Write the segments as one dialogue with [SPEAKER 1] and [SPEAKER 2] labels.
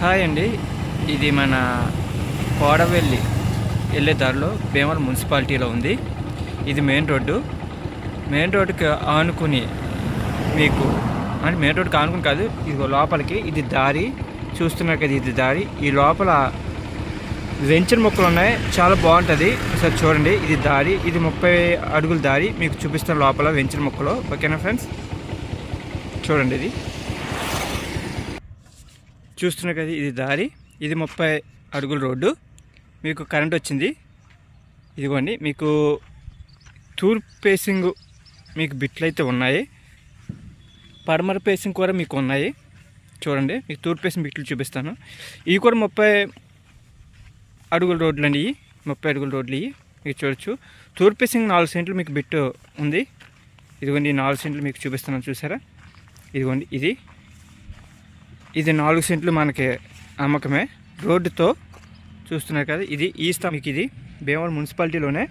[SPEAKER 1] Hi అండి. ఇది మన కోడవెల్లి వెళ్ళే దారిలో భీమవరం మున్సిపాలిటీలో ఉంది. ఇది మెయిన్ రోడ్డుకి ఆనుకుని మీకు అంటే మెయిన్ రోడ్డుకి ఆనుకుని కాదు, ఇది లోపలికి ఇది దారి చూస్తున్నారు కదా, ఇది దారి. ఈ లోపల వెంచర్ మొక్కలు ఉన్నాయి, చాలా బాగుంటుంది. ఒకసారి చూడండి, ఇది దారి, ఇది 30 అడుగుల దారి మీకు చూపిస్తాను లోపల వెంచర్ మొక్కలు. ఓకేనా ఫ్రెండ్స్, చూడండి, ఇది చూస్తున్నారు కదా, ఇది దారి, ఇది 30 అడుగుల రోడ్డు. మీకు కరెంట్ వచ్చింది, ఇదిగోండి. మీకు తూర్పు ఫేసింగ్ మీకు బిట్లు అయితే ఉన్నాయి, పడమర ఫేసింగ్ కూడా మీకు ఉన్నాయి. చూడండి, మీకు తూర్పు ఫేసింగ్ బిట్లు చూపిస్తాను. ఇవి కూడా 30 అడుగుల రోడ్లు అండి, 30 అడుగుల రోడ్లు ఇవి మీరు చూడొచ్చు. తూర్పు ఫేసింగ్ 4 సెంట్లు మీకు బిట్టు ఉంది. ఇదిగోండి, 4 సెంట్లు మీకు చూపిస్తున్నాను, చూసారా? ఇదిగోండి, ఇది 4 సెంట్లు మనకి అమ్మకమే రోడ్డుతో. చూస్తున్నారు కదా, ఇది ఈస్ట్ మీకు. ఇది భీమవరం మున్సిపాలిటీలోనే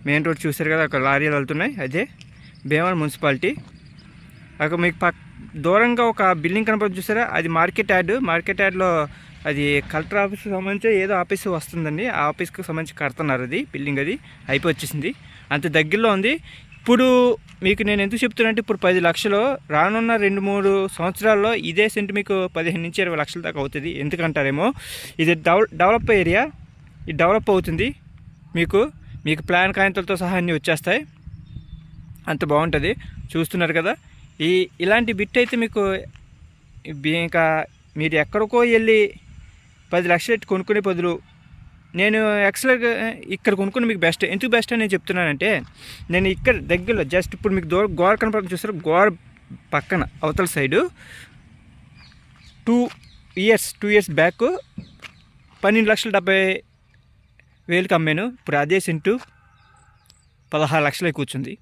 [SPEAKER 1] మెయిన్ రోడ్ చూసారు కదా, అక్కడ లారీలు వెళ్తున్నాయి, అదే భీమవరం మున్సిపాలిటీ. అక్కడ మీకు దూరంగా ఒక బిల్డింగ్ కనపడుతుంది, చూసారా? అది మార్కెట్ యార్డ్లో అది కలెక్టర్ ఆఫీస్కి సంబంధించి ఏదో ఆఫీస్ వస్తుందండి, ఆ ఆఫీస్కి సంబంధించి కడుతున్నారు. అది బిల్డింగ్ అది అయిపోయి వచ్చేసింది, అంత దగ్గరలో ఉంది. ఇప్పుడు మీకు నేను ఎందుకు చెప్తున్నానంటే, ఇప్పుడు 10 లక్షలు రానున్న 2-3 సంవత్సరాల్లో ఇదే సెంటు మీకు 15 నుంచి 20 లక్షల దాకా అవుతుంది. ఎందుకంటారేమో, ఇది డెవలప్ ఏరియా, ఇది డెవలప్ అవుతుంది. మీకు ప్లాన్ కాయంతలతో సహా అన్నీ వచ్చేస్తాయి, అంత బాగుంటుంది. చూస్తున్నారు కదా, ఇలాంటి బిట్ అయితే మీకు ఇంకా మీరు ఎక్కడికో వెళ్ళి 10 లక్షలు పెట్టి కొనుక్కునే బదులు నేను ఎక్సలెంట్గా ఇక్కడ కొనుక్కుని మీకు బెస్ట్. ఎందుకు బెస్ట్ అని నేను చెప్తున్నానంటే, నేను ఇక్కడ దగ్గరలో జస్ట్ ఇప్పుడు మీకు గోడ కనపడుతుంది, చూస్తారు? గోడ పక్కన అవతల సైడు 2 ఇయర్స్ బ్యాక్ 12,70,000 అమ్మాను. ఇప్పుడు అదే సెంటు 16 లక్షలకి కూర్చుంది.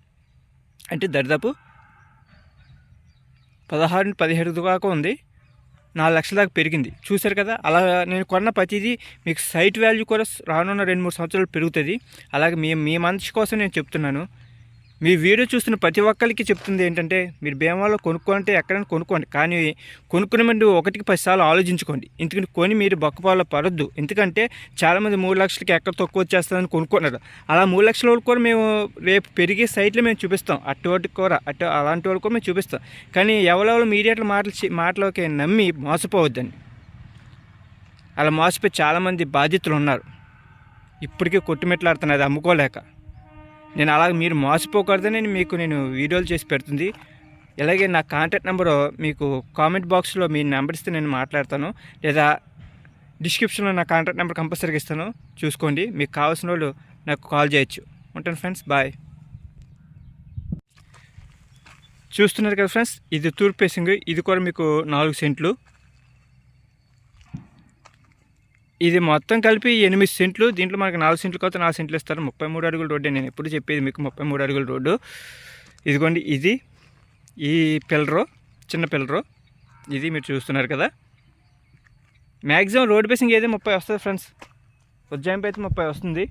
[SPEAKER 1] అంటే దరిదాపు 16-17 దాకా ఉంది, 4 లక్షల దాకా పెరిగింది. చూశారు కదా, అలా నేను కొన్న ప్రతిదీ మీకు సైట్ వాల్యూ కూడా రానున్న 2-3 సంవత్సరాలు పెరుగుతుంది. అలాగే మీ మనిషి కోసం నేను చెప్తున్నాను. మీ వీడియో చూస్తున్న ప్రతి ఒక్కరికి చెప్తుంది ఏంటంటే, మీరు భీమవరంలో కొనుక్కోవాలంటే ఎక్కడైనా కొనుక్కోండి, కానీ కొనుక్కునే ముందు 1-10 సార్లు ఆలోచించుకోండి. ఎందుకంటే కొని మీరు బొక్కపాలో పడొద్దు. ఎందుకంటే చాలామంది 3 లక్షలకి ఎక్కడ తక్కువ వచ్చేస్తుందని కొనుక్కున్నారు. అలా 3 లక్షల వరకు కూడా మేము రేపు పెరిగే సైట్లు మేము చూపిస్తాం, అలాంటి వాళ్ళకి కూడా మేము చూపిస్తాం. కానీ ఎవరెవరు మీడియాలో మాటలకి నమ్మి మోసపోవద్దండి. అలా మోసపోయి చాలామంది బాధితులు ఉన్నారు, ఇప్పటికీ కొట్టుమెట్లాడుతున్నారు అది అమ్ముకోలేక. నేను అలాగే మీరు మోసపోకూడదని నేను వీడియోలు చేసి పెడుతుంది. అలాగే నా కాంటాక్ట్ నెంబరు మీకు కామెంట్ బాక్స్లో మీ నెంబర్ ఇస్తే నేను మాట్లాడతాను, లేదా డిస్క్రిప్షన్లో నా కాంటాక్ట్ నెంబర్ కంపల్సరీగా ఇస్తాను, చూసుకోండి. మీకు కావాల్సిన వాళ్ళు నాకు కాల్ చేయొచ్చు. ఉంటాను ఫ్రెండ్స్, బాయ్. చూస్తున్నారు కదా ఫ్రెండ్స్, ఇది తూర్పు ఫేసింగ్, ఇది కూడా మీకు 4 సెంట్లు. ఇది మొత్తం కలిపి 8 సెంట్లు. దీంట్లో మనకు 4 సెంట్లు కాకపోతే 4 సెంట్లు ఇస్తారు. 33 అడుగుల రోడ్డే నేను ఎప్పుడు చెప్పేది మీకు, 33 అడుగుల రోడ్డు. ఇదిగోండి, ఈ చిన్న పిల్లరు ఇది మీరు చూస్తున్నారు కదా. మ్యాక్సిమం రోడ్ బేసింగ్ ఏదో 30 వస్తుంది ఫ్రెండ్స్, ఉజ్జాయింపు అయితే 30 వస్తుంది,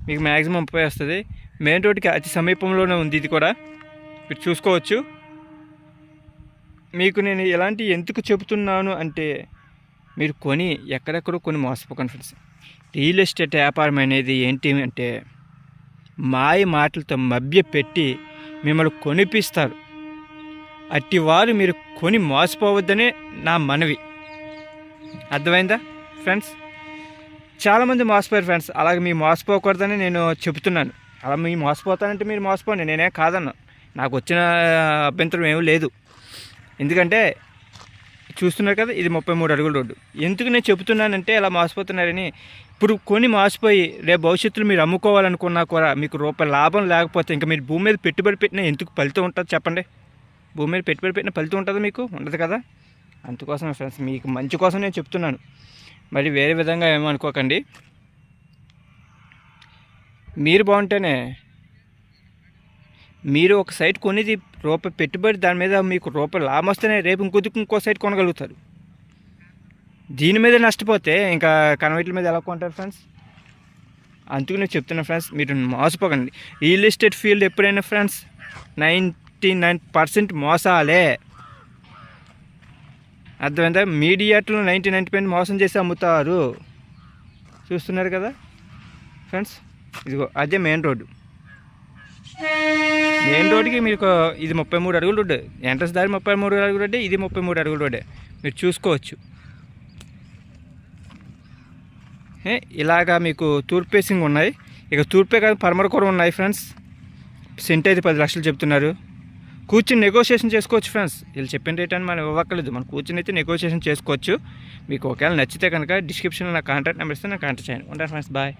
[SPEAKER 1] మీకు మ్యాక్సిమం 30 వస్తుంది. మెయిన్ రోడ్కి అతి సమీపంలోనే ఉంది, ఇది కూడా మీరు చూసుకోవచ్చు. మీకు నేను ఎలాంటి ఎందుకు చెబుతున్నాను అంటే, మీరు ఎక్కడెక్కడో కొని మోసపోకండి ఫ్రెండ్స్. రియల్ ఎస్టేట్ వ్యాపారం అనేది ఏంటి అంటే, మాయ మాటలతో మభ్యపెట్టి మిమ్మల్ని కొనిపిస్తారు. అట్టివారు మీరు కొని మోసపోవద్దనే నా మనవి. అర్థమైందా ఫ్రెండ్స్? చాలామంది మోసపోయారు ఫ్రెండ్స్, అలాగే మీరు మోసపోకూడదని నేను చెబుతున్నాను. అలా మీరు మోసపోతానంటే మీరు మోసపోండి, నేనే కాదన్నా, నాకు వచ్చిన అభ్యంతరం ఏమీ లేదు. ఎందుకంటే చూస్తున్నారు కదా, ఇది 33 అడుగుల రోడ్డు. ఎందుకు నేను చెబుతున్నానంటే, అలా మోసపోతున్నారని. ఇప్పుడు మోసపోయి రేపు భవిష్యత్తులో మీరు అమ్ముకోవాలనుకున్నా కూడా మీకు రూపాయి లాభం లేకపోతే ఇంకా మీరు భూమి మీద పెట్టుబడి పెట్టినా ఎందుకు ఫలితం ఉంటుంది చెప్పండి? భూమి మీద పెట్టుబడి పెట్టిన ఫలితం ఉంటుందా? మీకు ఉండదు కదా. అందుకోసం ఫ్రెండ్స్, మీకు మంచి కోసం నేను చెప్తున్నాను, మరి వేరే విధంగా ఏమనుకోకండి. మీరు బాగుంటేనే, మీరు ఒక సైట్ కొనేది రూపాయి పెట్టుబడి, దాని మీద మీకు రూపాయి లాభం వస్తేనే రేపు ఇంకో సైట్ కొనగలుగుతారు. దీని మీద నష్టపోతే ఇంకా కన్వర్ట్ల మీద ఎలా కొంటారు ఫ్రెండ్స్? అందుకు నేను చెప్తున్నా ఫ్రెండ్స్, మీరు మోసపోకండి. రియల్ ఎస్టేట్ ఫీల్డ్ ఎప్పుడైనా ఫ్రెండ్స్ 99% మోసాలే. అర్థమైందా? మీడియాట్లో 99% మోసం చేసి అమ్ముతారు. చూస్తున్నారు కదా ఫ్రెండ్స్, ఇదిగో అదే మెయిన్ రోడ్డు. మెయిన్ రోడ్డుకి మీకు ఇది 33 అడుగుల రోడ్డు, ఎంట్రన్స్ దారి 33 అడుగుల రోడ్డే, ఇది 33 అడుగుల రోడ్డే, మీరు చూసుకోవచ్చు. ఇలాగా మీకు తూర్పు ఫేసింగ్ ఉన్నాయి. ఇక తూర్పే కాదు పరమర కూడా ఉన్నాయి ఫ్రెండ్స్. సెంట్ అయితే 10 లక్షలు చెప్తున్నారు. కూర్చుని నెగోషియేషన్ చేసుకోవచ్చు ఫ్రెండ్స్. వీళ్ళు చెప్పిన రేట్ అని మనం ఇవ్వక్కర్లేదు, మనం కూర్చుని అయితే నెగోషియేషన్ చేసుకోవచ్చు. మీకు ఒకవేళ నచ్చితే కనుక డిస్క్రిప్షన్లో నా కాంటాక్ట్ నెంబర్ ఇస్తే నాకు కాంటాక్ట్ చేయండి. ఉంటాను ఫ్రెండ్స్, బాయ్.